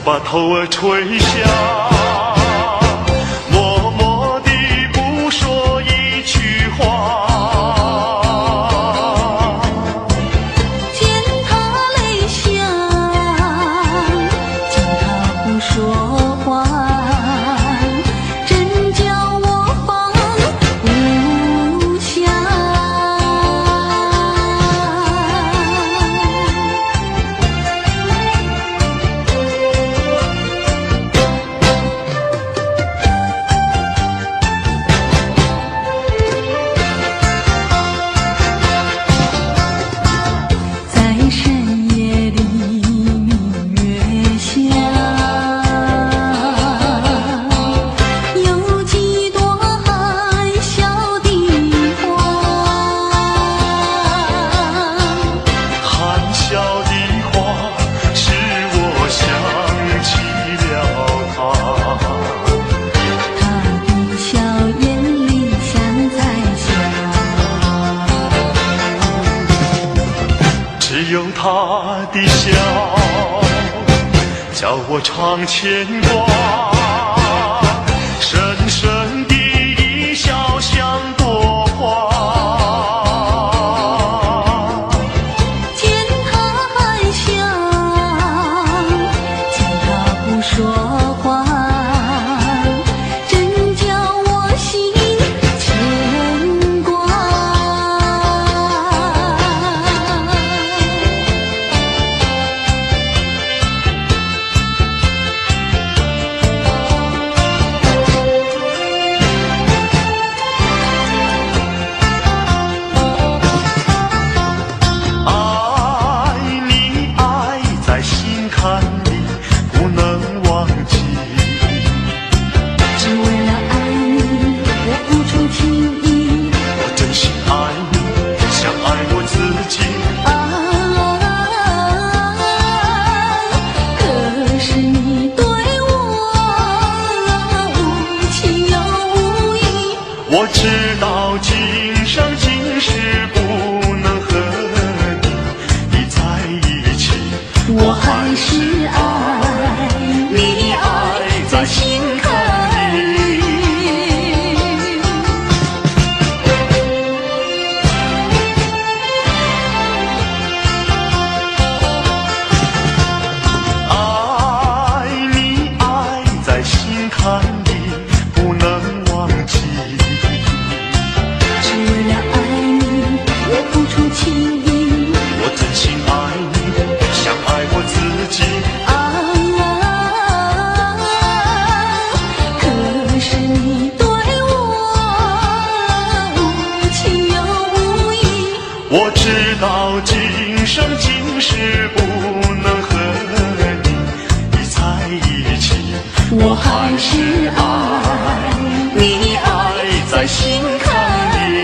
把头儿垂下，默默地不说一句话。见他泪下，见他不说话，真叫我放不下。在深夜里明月下，有几朵含笑的花。含笑的话，使我想起了他。他的笑眼里像彩霞，只有他的笑，叫我常牵挂。深深的一笑像朵花。见他含笑，见他不说话，真叫我心牵挂。爱你爱在心坎里，不能忘记。只为了爱你，我付出情意。我真心爱你，像爱我自己。可是你对我无情又无义。我知道今生今世不能和你在一起，我还是爱你，爱在心坎里。爱你爱在心坎里，不能忘记。只为了爱你，我付出情意。我真心爱你，像爱我自己。可是你对我无情又无义。我知道今生今世不能和你在一起，我还是爱你，爱在心坎里。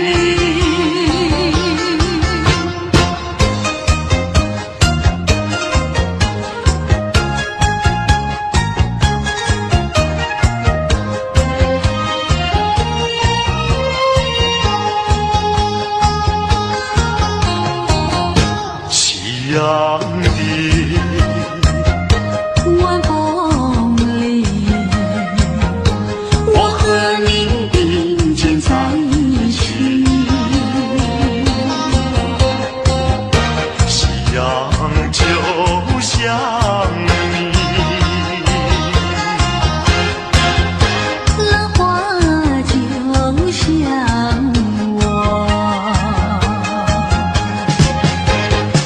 夕阳的晚风里，我和你并肩在一起。夕阳就像你，浪花就像我。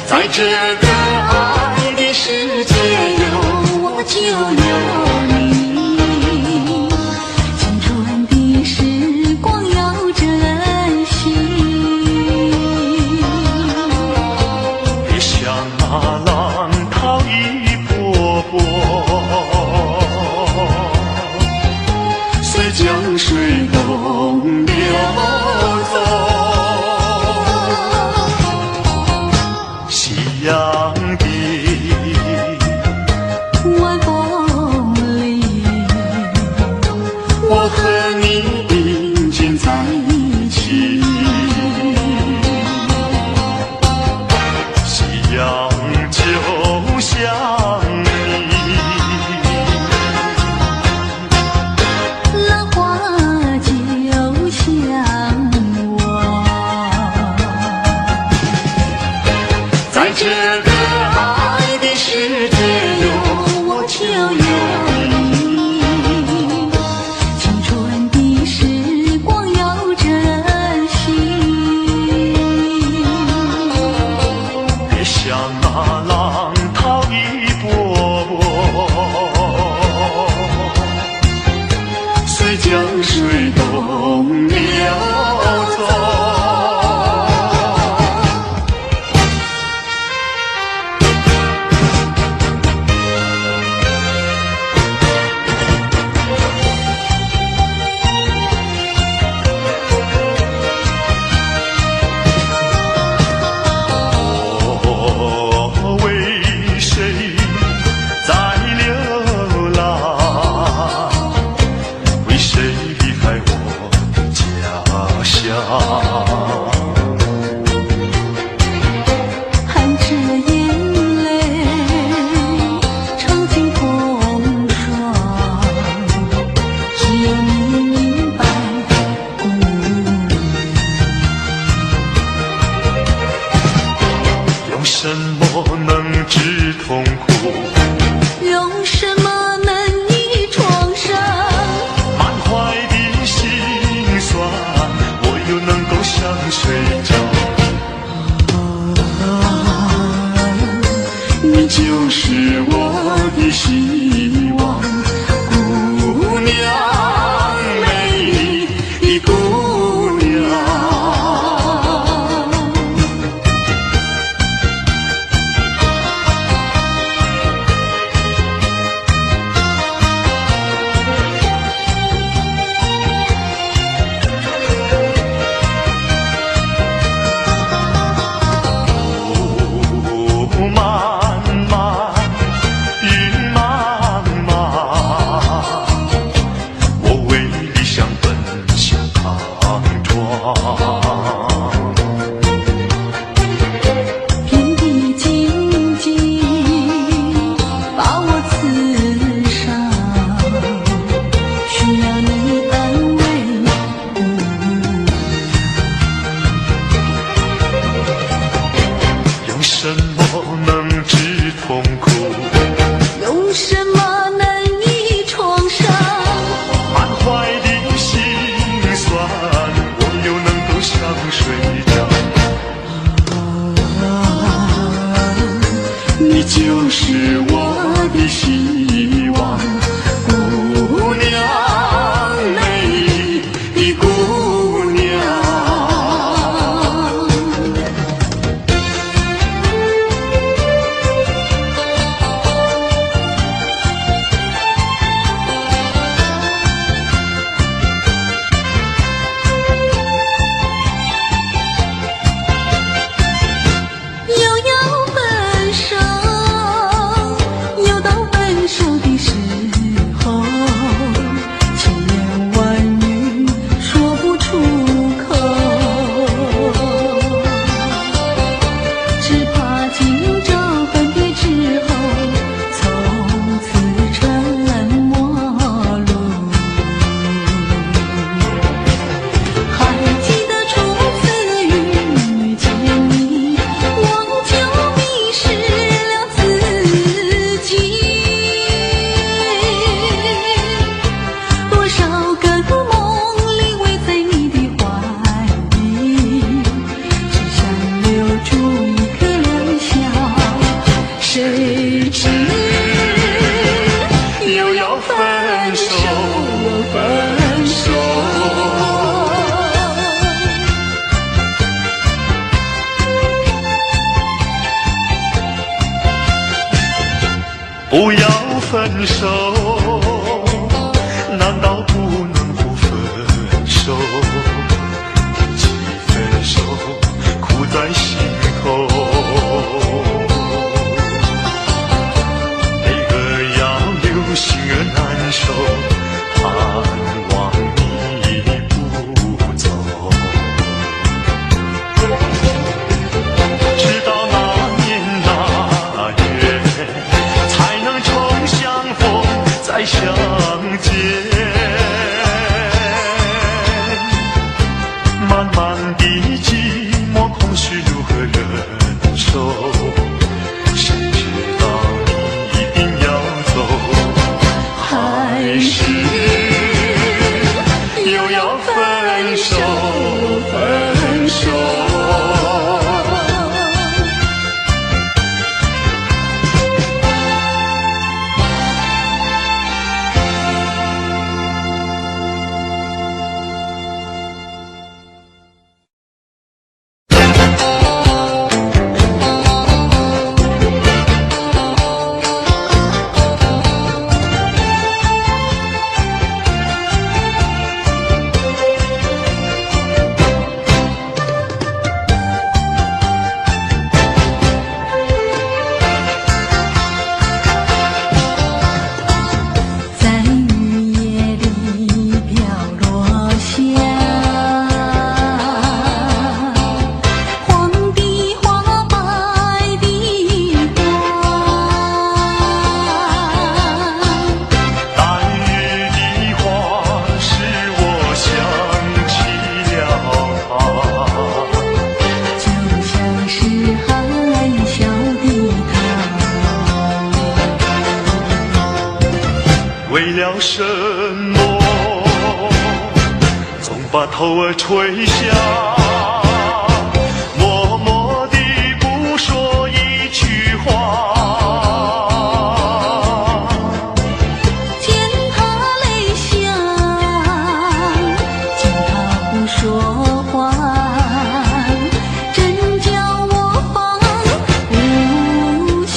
在这个爱的世界有我就有你。青春的时光要珍惜。别像那浪涛一波波，随江水东流走。夕阳的晚风里，我和你并肩在一起。夕阳就像你，分手，难道不能不分手？一起分手，苦在心头。悲歌要留，心儿难收，盼望你不走。直到那年那月，才能重相逢再相见。漫漫的寂寞空虚如何忍受？谁知道你一定要走，还是又要分手，分手。为了什么，总把头儿垂下，默默地不说一句话。见他泪下，见他不说话，真叫我放不下。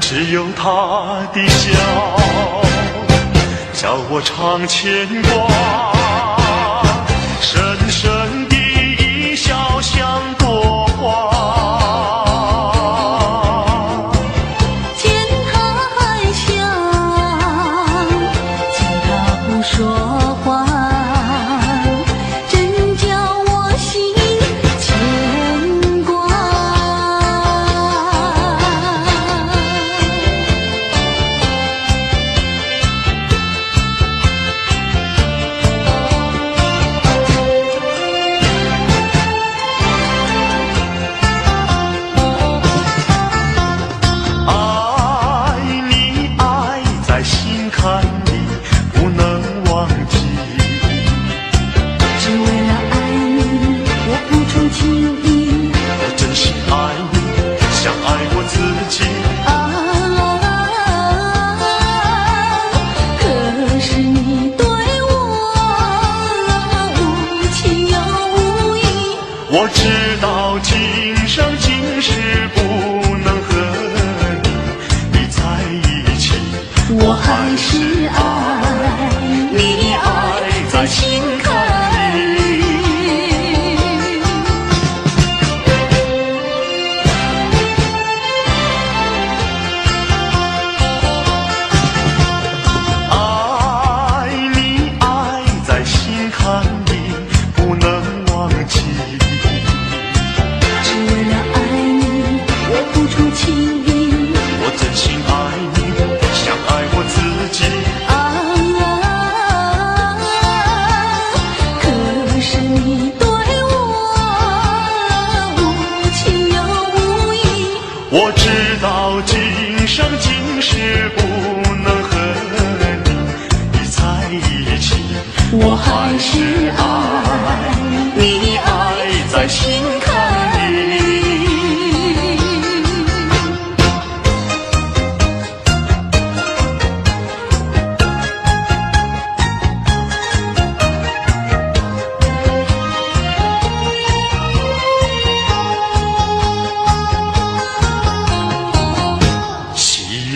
只有他的笑，叫我常牵挂，深深的一笑像朵花。见他还笑，见他不说话，真叫我心牵挂。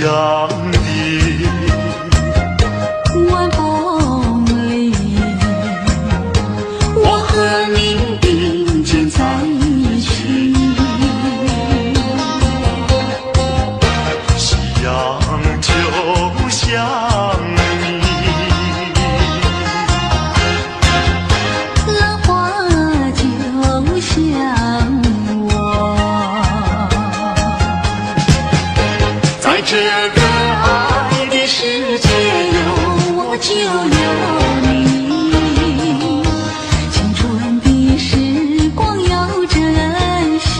阳的晚风里，我和你并肩在一起。夕阳就像你，浪花就像我，在这个爱的世界有我就有你，青春的时光要珍惜。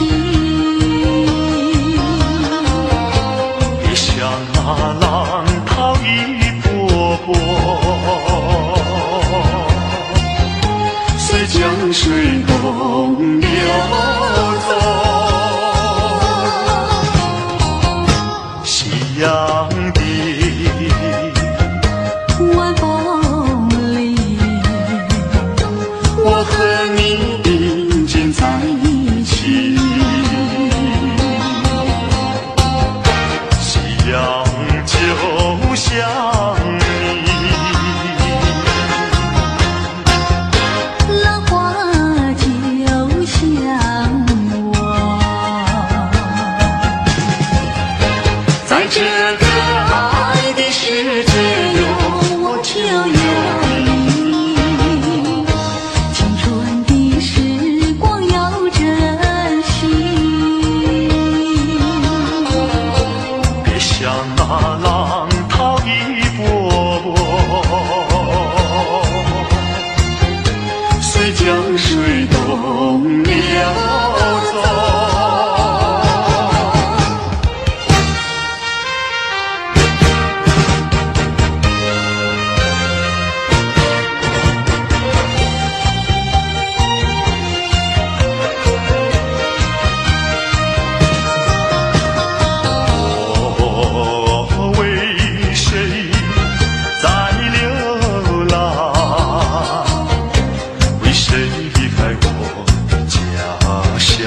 别像那浪涛一波波，随江水东流走。夕阳的晚风里，我和你并肩在一起。夕阳就像你，浪花就像我，在这个爱的世界有我就有你，青春的时光要珍惜。别像那浪涛一波波，随江水东流走。我为谁在流浪？为谁离开我家乡？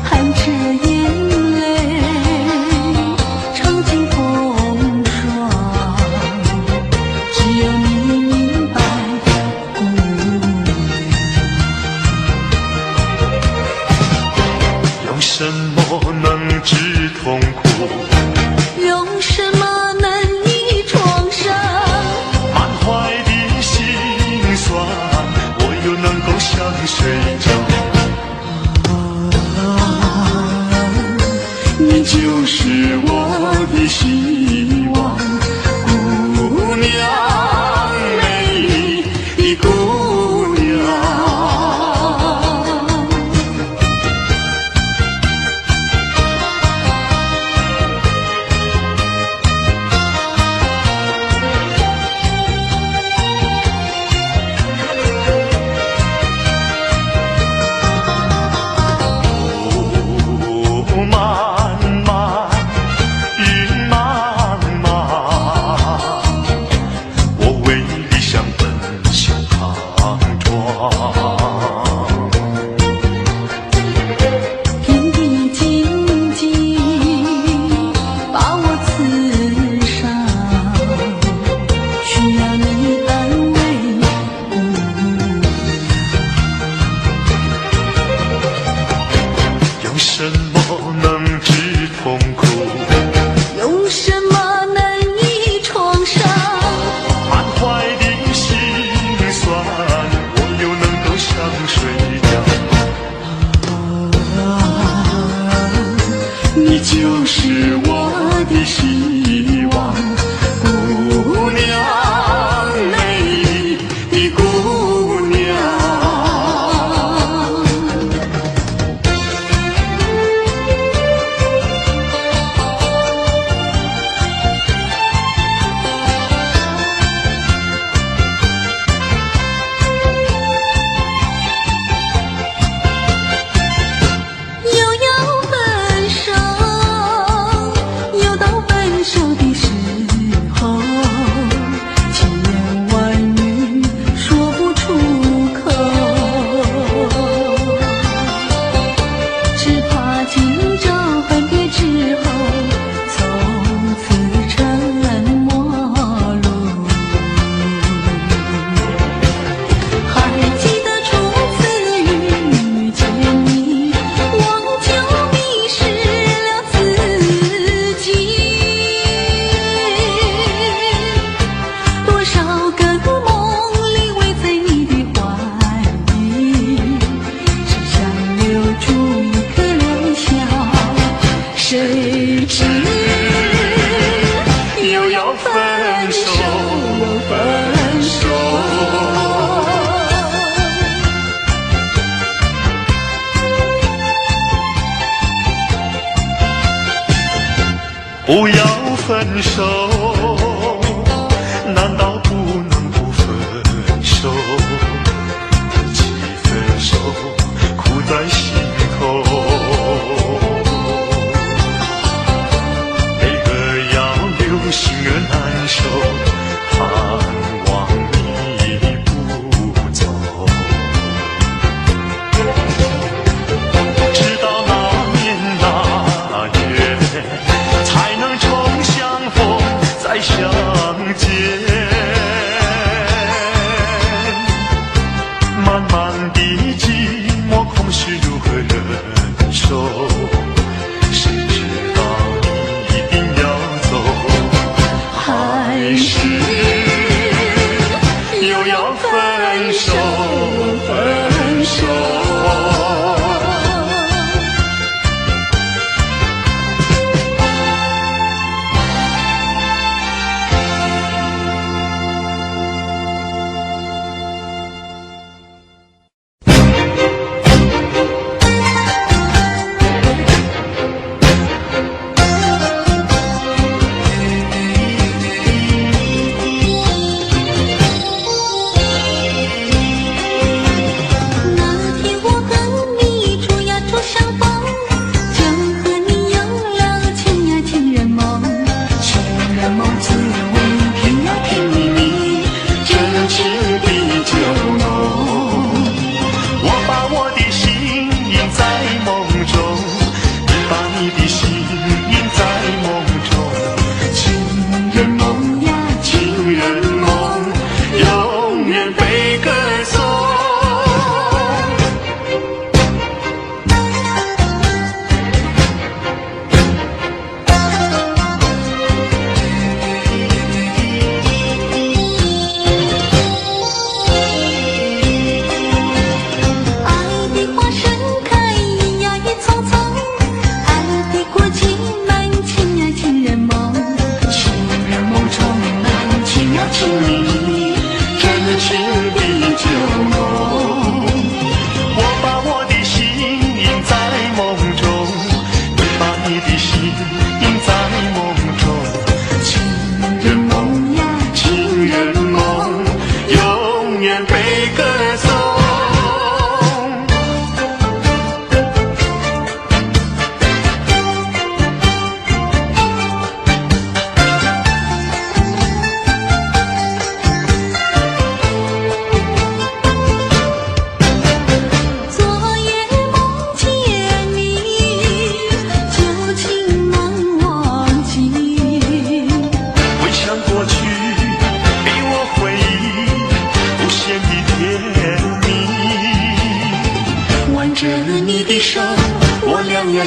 含着眼泪，尝尽风霜，只有你明白姑娘。用什么能治痛苦？用什么能医创伤？满怀的心酸，我又能够向谁讲？你就是我的希望，姑娘，美丽的姑娘。漫漫云茫茫，我为理想奔向莽撞。天地荆棘把我刺伤，需要你安慰姑娘。用什么能治痛苦？用什么能医创伤？满怀的心酸，我又能够向谁讲？你就是我的希望，姑娘，美丽的姑娘。又要分手，又到分手的时不要分手，难道不能不分手？既分手，苦在心头。悲歌要留，心儿难受，盼望你不走。直到那年那月，才能重相逢再相见。漫漫的寂寞空虚如何忍受？谁知道你一定要走，还是又要分手，分手。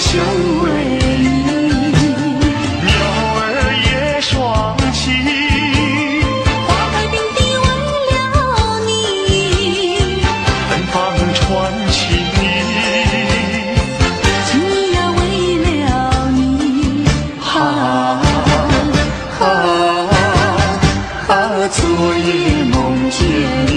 相偎，鸟儿也双栖，花开并蒂为了你，芬芳传情意，情意呀为了你，昨夜梦见你。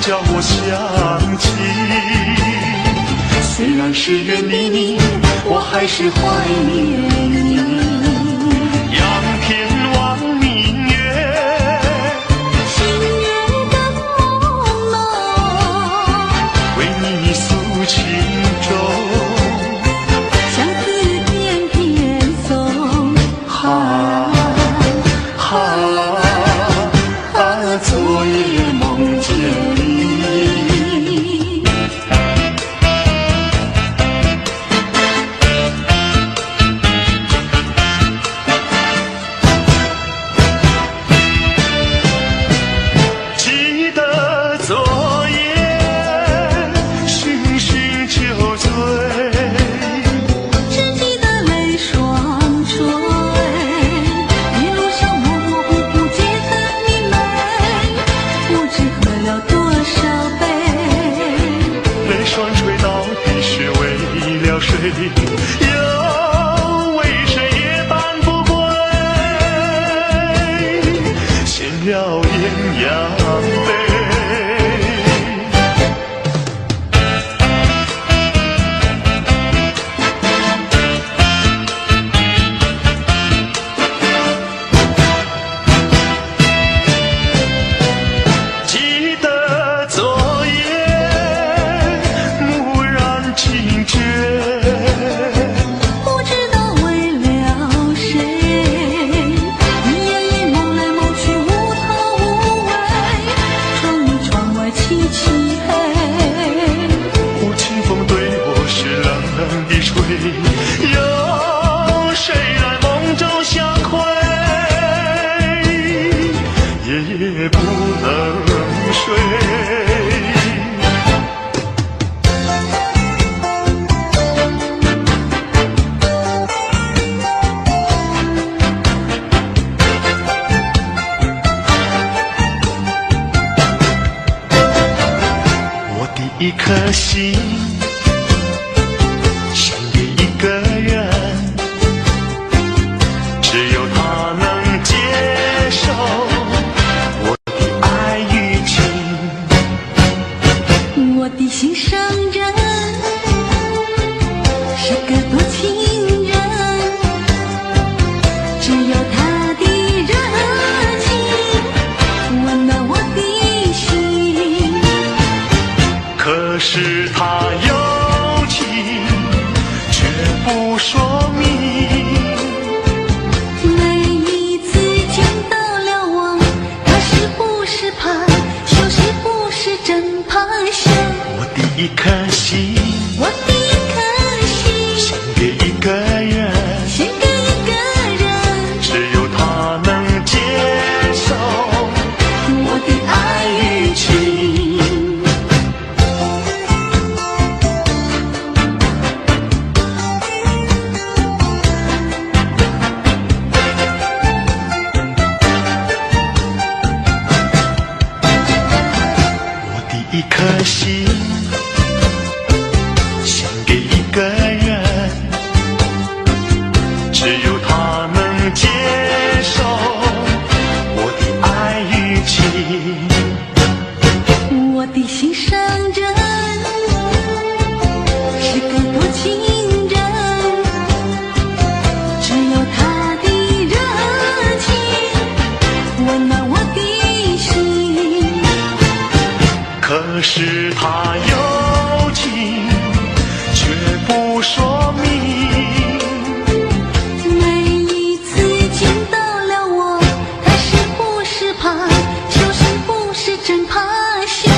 叫我想起，虽然是远离你，我还是怀念你。仰天望明月，星月的朦胧，为你诉情衷，相思片片送。昨夜梦见你。又为谁夜半不归？闲了鸳鸯杯。记得昨夜蓦然惊觉，不知道为了谁，你夜里梦来梦去无头无尾，窗里窗外漆漆黑，忽清风对我是冷冷的吹，有谁来梦中相会？夜夜不能睡。我的一颗心献给一个人，只有他能接受我的爱与情。我的心上人是个多情人，只有他的热情温暖我的心。可是他有情却不说明，每一次见到了我，他是不是怕羞，是不是真怕羞？我的一颗心我的一颗心献给一个人，献给一个人，只有他能接受我的爱与情。我的一颗心献给一个人，只有他能接受我的爱与情。我的心上人是个多情人，只有他的热情温暖我的心。可是他有情却不说明，每一次见到了我，他是不是怕羞，是不是真怕羞？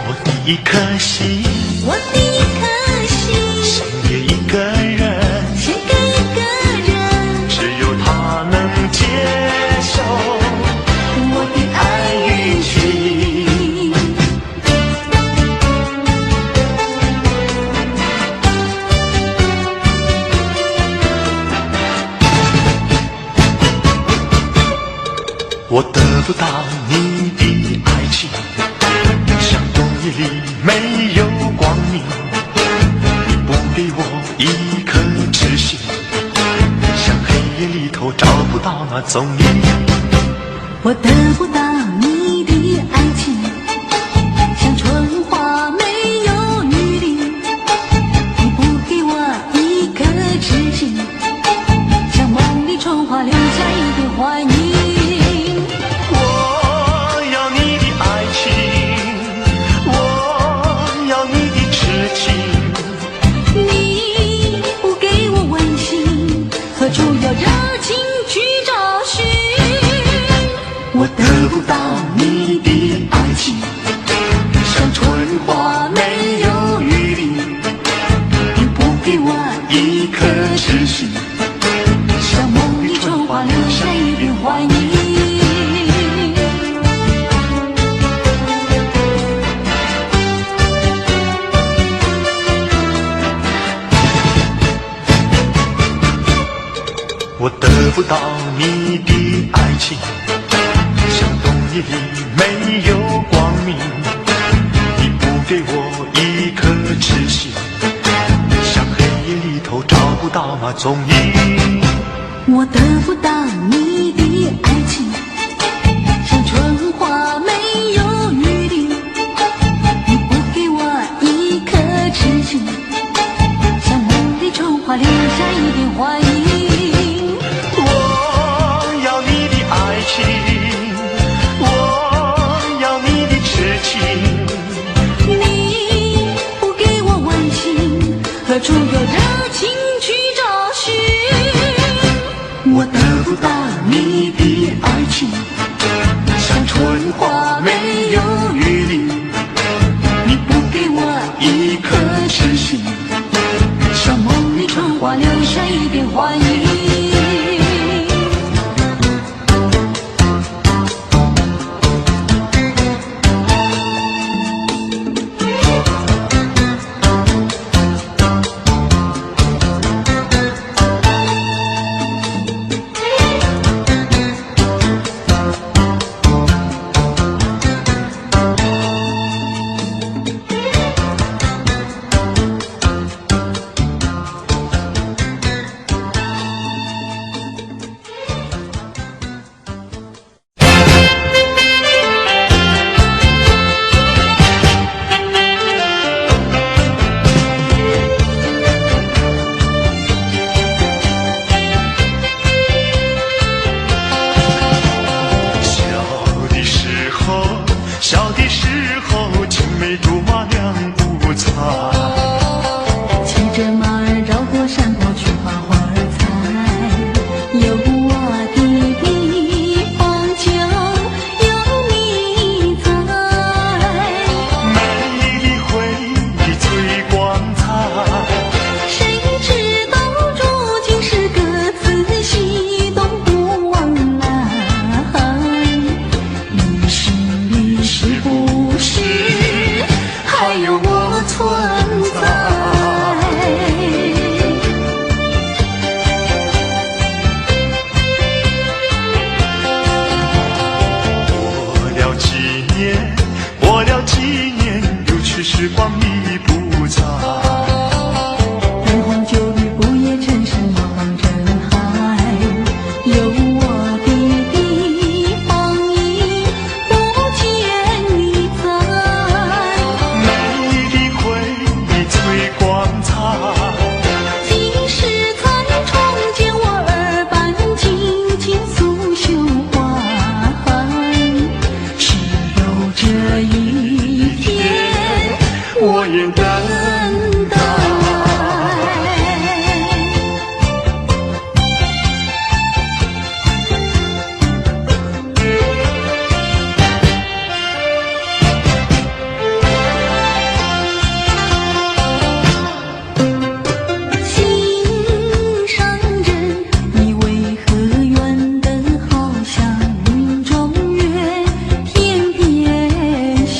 我的一颗心我的一颗心献给一个人，献给一个人，只有他能接受我的爱与情。我得不到你的爱情，像冬夜里没有光明，你不给我一颗痴心，像黑夜里头找不到那踪影。我得不到你的爱情，像春花没有雨淋，你不给我一颗痴心，像梦里春花留下一点怀念。我要你的爱情，我要你的痴情，你不给我温馨，何处有热情去找寻？我得不到你的爱情，像春花没有雨淋，你不给我一颗痴心，像梦里春花留下一点怀念。我得不到你的爱情，像冬夜里没有光明，你不给我一颗痴心，像黑夜里头找到那踪影。我得不到你的爱情，像春花没有雨滴。你不给我一颗痴心，像梦里春花留下一点幻影。我要你的爱情，我要你的痴情。你不给我温馨，何处有热情去找寻？我得不到你的爱情，像春花没有雨淋。你不给我一颗痴心，像梦里春花留下一点幻影。小的时候，青梅竹马两不猜。骑着马儿绕过山坡去花花采，有我的地方就有你在。美丽回忆最光彩，谁知道如今是各自西东不往来。你心里是不是还有我存在？过了几年，有去时光已不在。灯红酒绿，不夜城市，茫茫人海，有我的地方已不见你在。美的回忆最光彩，几时才重见我耳畔轻轻诉胸怀？只有这一天，我也等待。心上人，你为何远得好像云中月，天边星？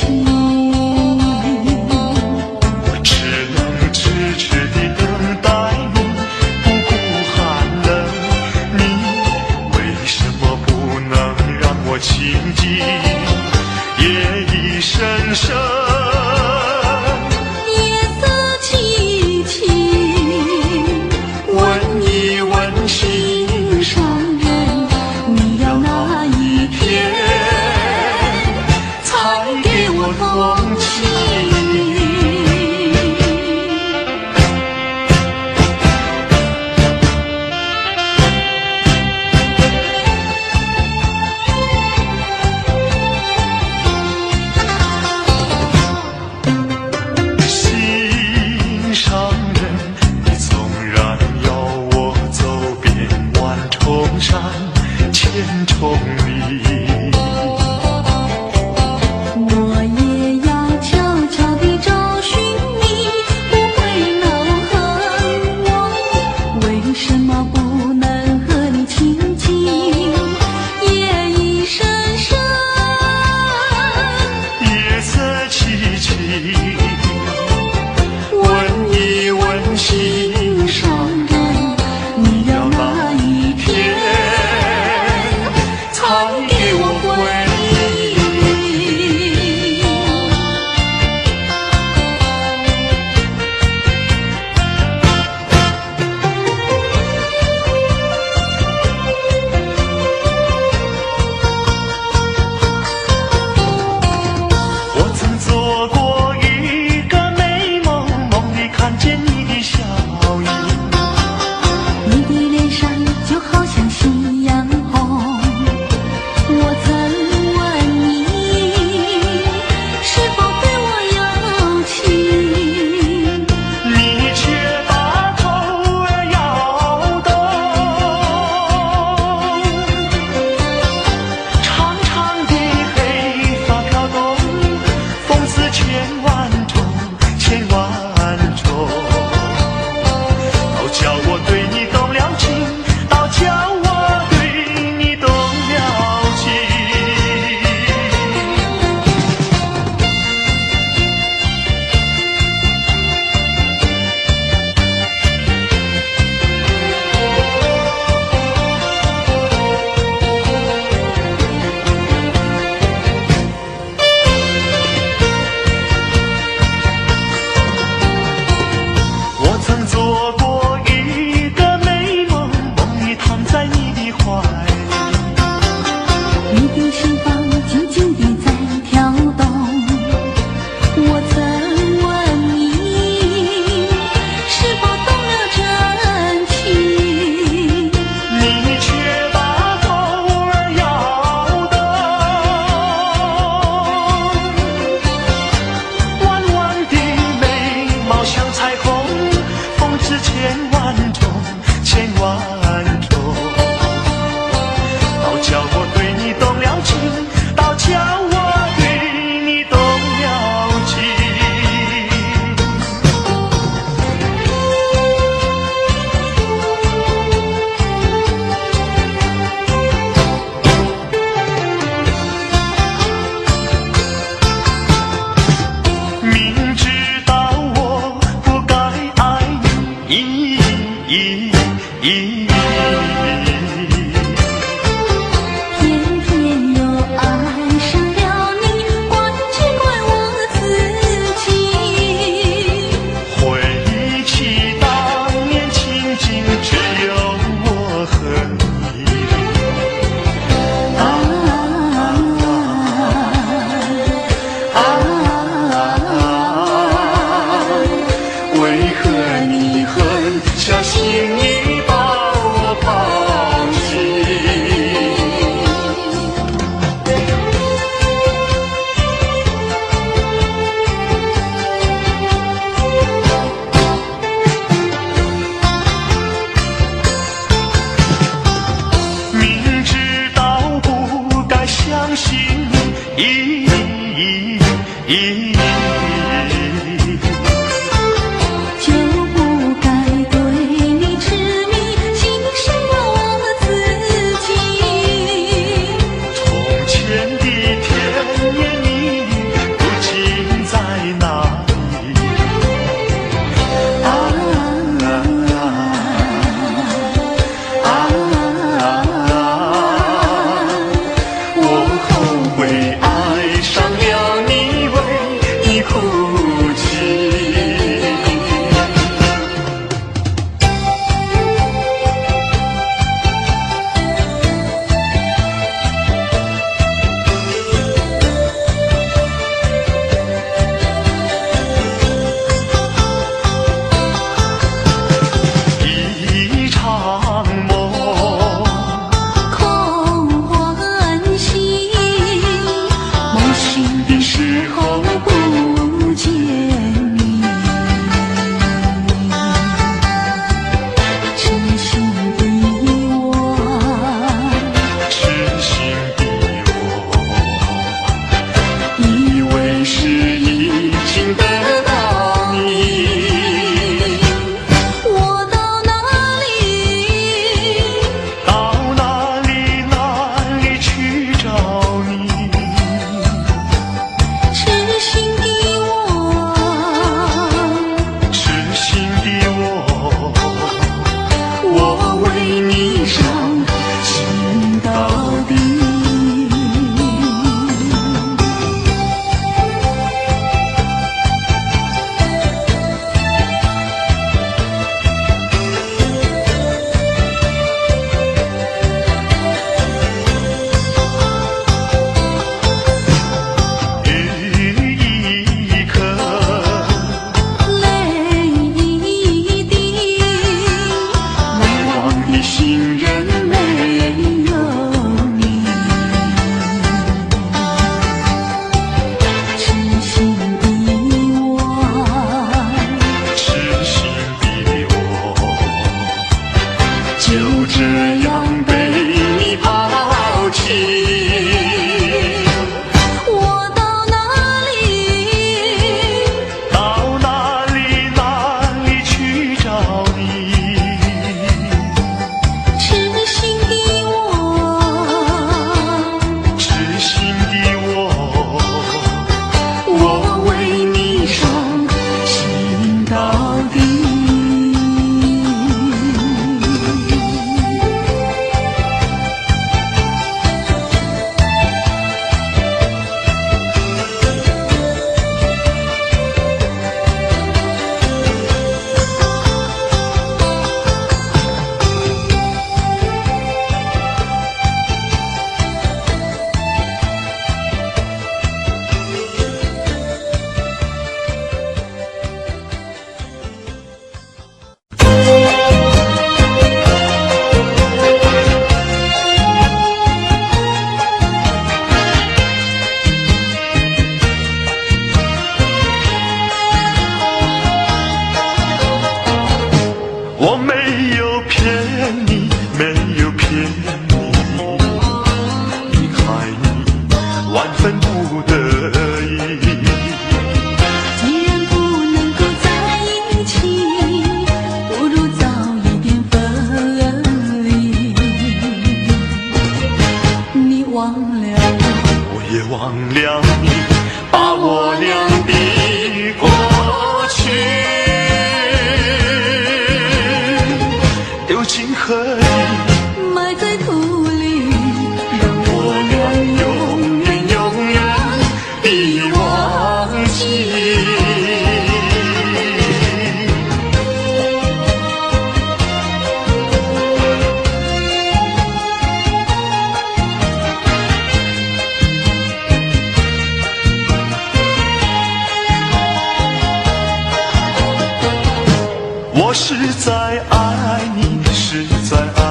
我是在爱你，是在爱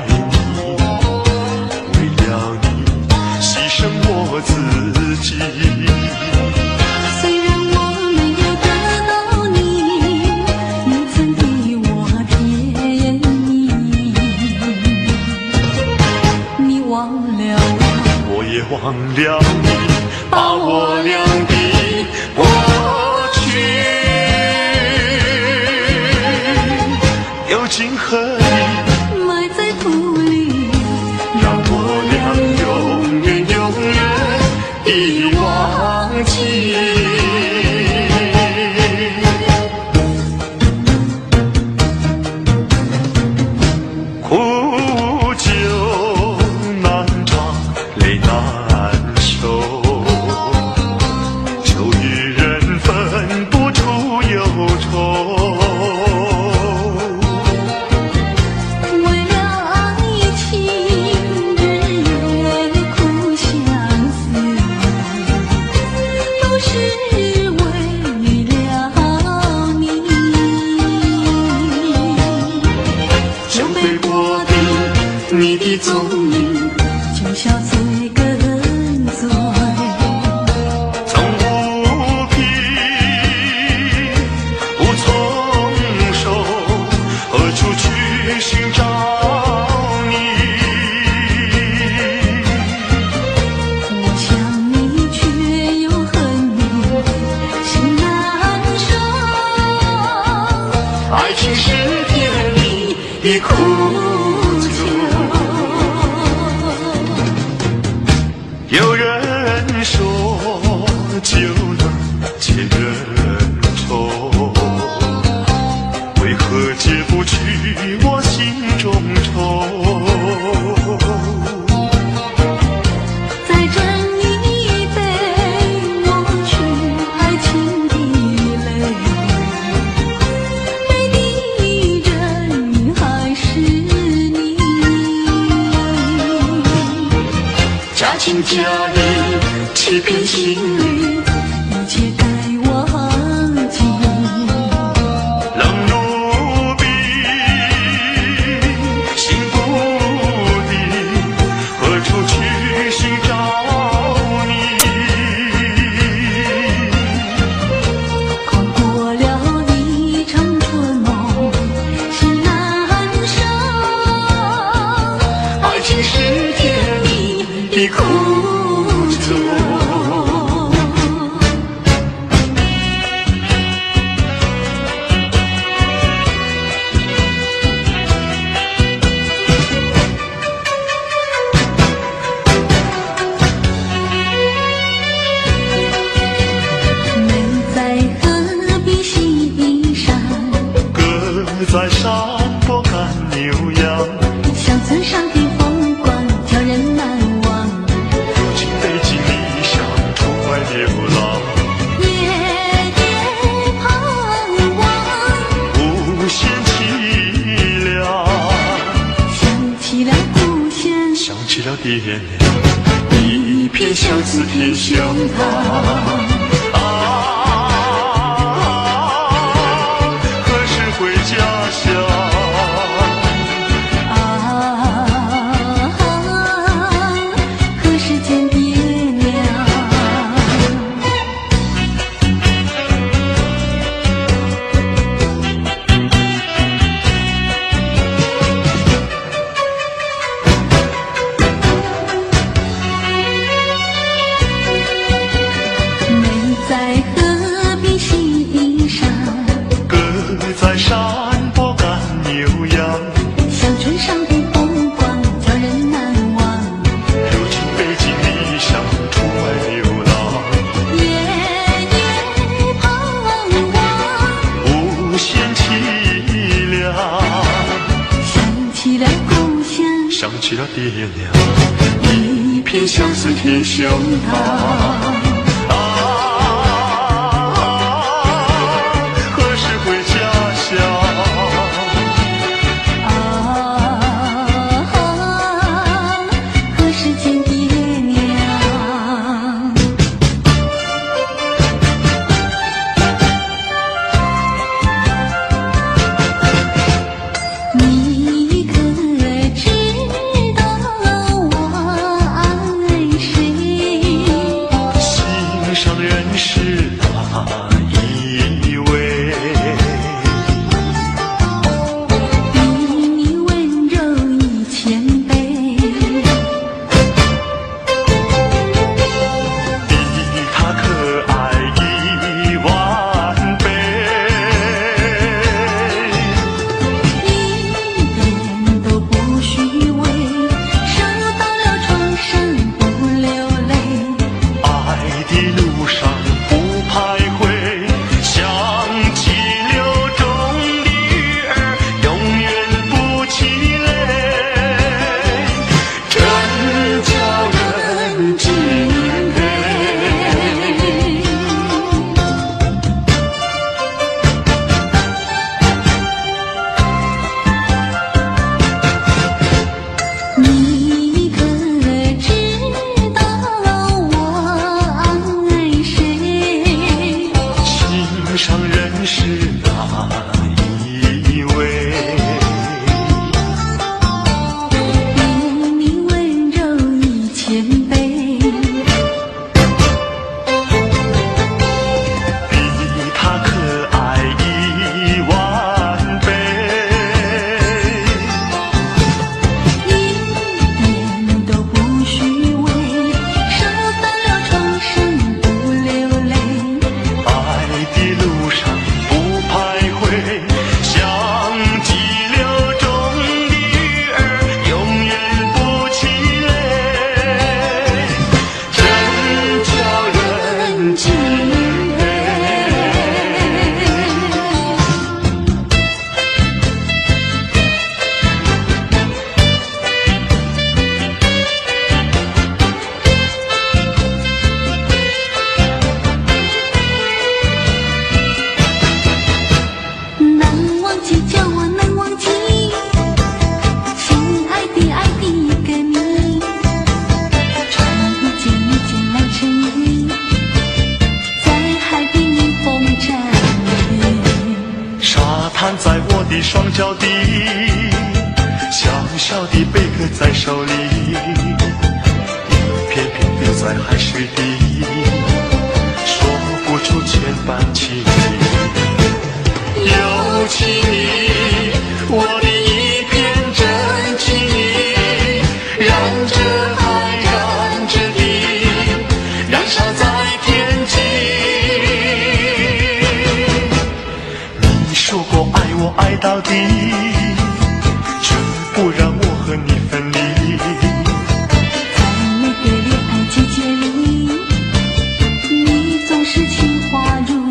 你，为了你牺牲我自己。虽然我没有得到你，你曾给我甜蜜，你忘了我，我也忘了你，把我俩的过去丢进河里，埋在土里，让我俩永远永远地忘记。苦酒难尝，泪难收，酒与人分不出忧愁。为了爱情日夜苦相思，都是为了你。酒杯过的你的踪影，酒消醉更醉。曾无凭无从手，何处去寻找你？我想你却又恨你，心难受。爱情是甜蜜的苦酒。有人说酒能解人愁，为何解不去我心中愁？再斟一杯，抹去爱情的泪，泪的人还是你。假情假意欺骗心灵，一切该忘记。冷如冰，心不定，何处去寻找你？跨过了一场春梦，心难受。爱情是甜蜜的苦酒。美在何必西山，歌在山坡看牛羊，乡村上的风光叫人难忘。如今北京理想出外流浪，夜夜盼望，无限凄凉。想起了故乡，想起了爹娘，一片相思贴胸膛。何时回家乡？何时见爹娘？美在何必西山，歌在山坡赶牛羊，乡村上的风光叫人难忘。如今北京理想出外流浪，夜夜盼望，无限凄凉。想起了故乡，想起了爹娘，一片相思贴胸膛。何时回家乡？何时见爹娘？真是哪一位？比你温柔1000倍，比他可爱10000倍。一点都不虚伪，涉翻了床身不流泪。爱的路上不徘徊，像激流中的鱼儿，永远不气馁，真叫人敬佩。难忘记，叫我难忘记，亲爱的爱的一个你，穿一件一件蓝衬衣，在海边迎风站立。沙滩在我的双脚底，小小的贝壳在手里，一片片丢在海水底，说不出千般情意。有情意，我的一片真情意，燃着海，燃着地，燃烧在天际。你说过爱我爱到底，绝不让我和你分离。在每个恋爱季节里，你总是情话如你。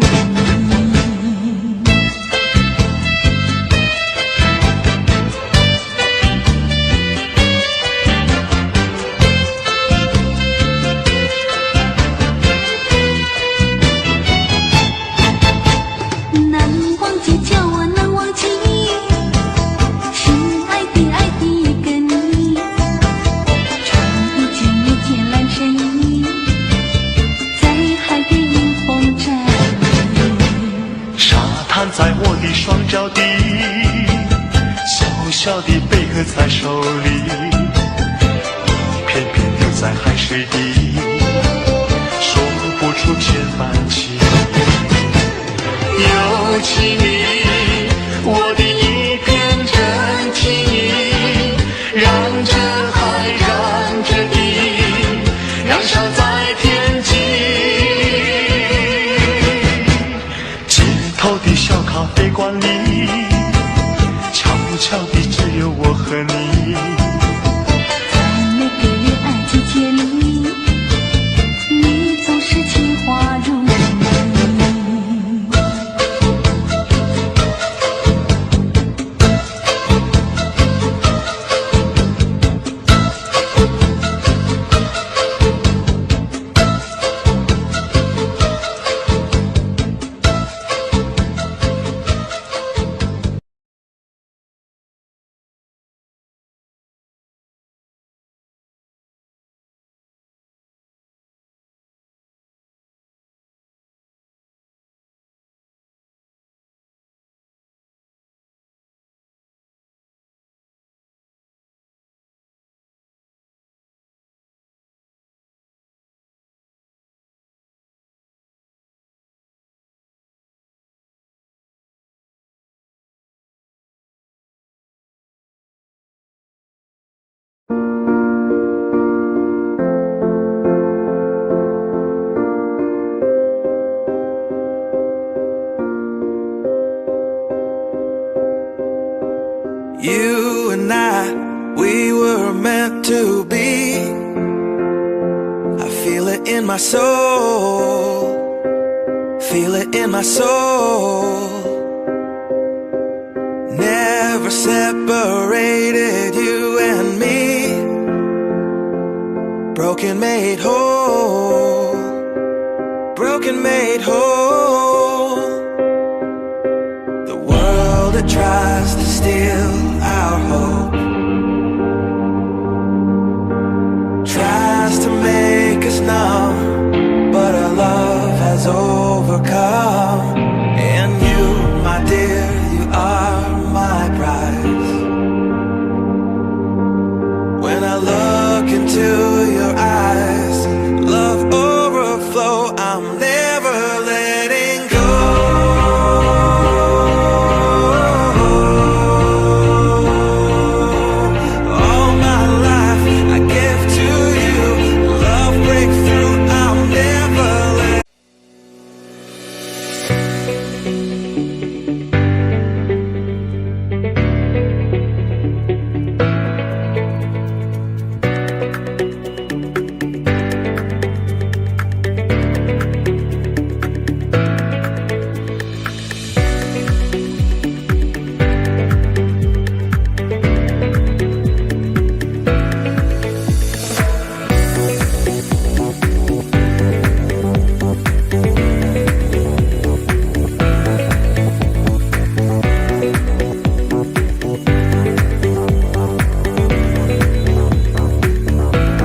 难忘记，叫我难忘记，亲爱的爱的一个你，穿一件一件蓝衬衣，在海边迎风站立。沙滩在我的双脚底，小小的贝壳在手里，一片片丢在海水底，说不出千般情意。有情意，我的一片真情意，燃着海，燃着地，燃烧在天际。街头的小咖啡馆里，悄悄的只有我和你。在每个恋爱季节里，你总是情话如你。You and I, we were meant to be. I feel it in my soul, feel it in my soul. Never separated, you and me. Broken made whole, broken made whole. The world that tries to steal our hope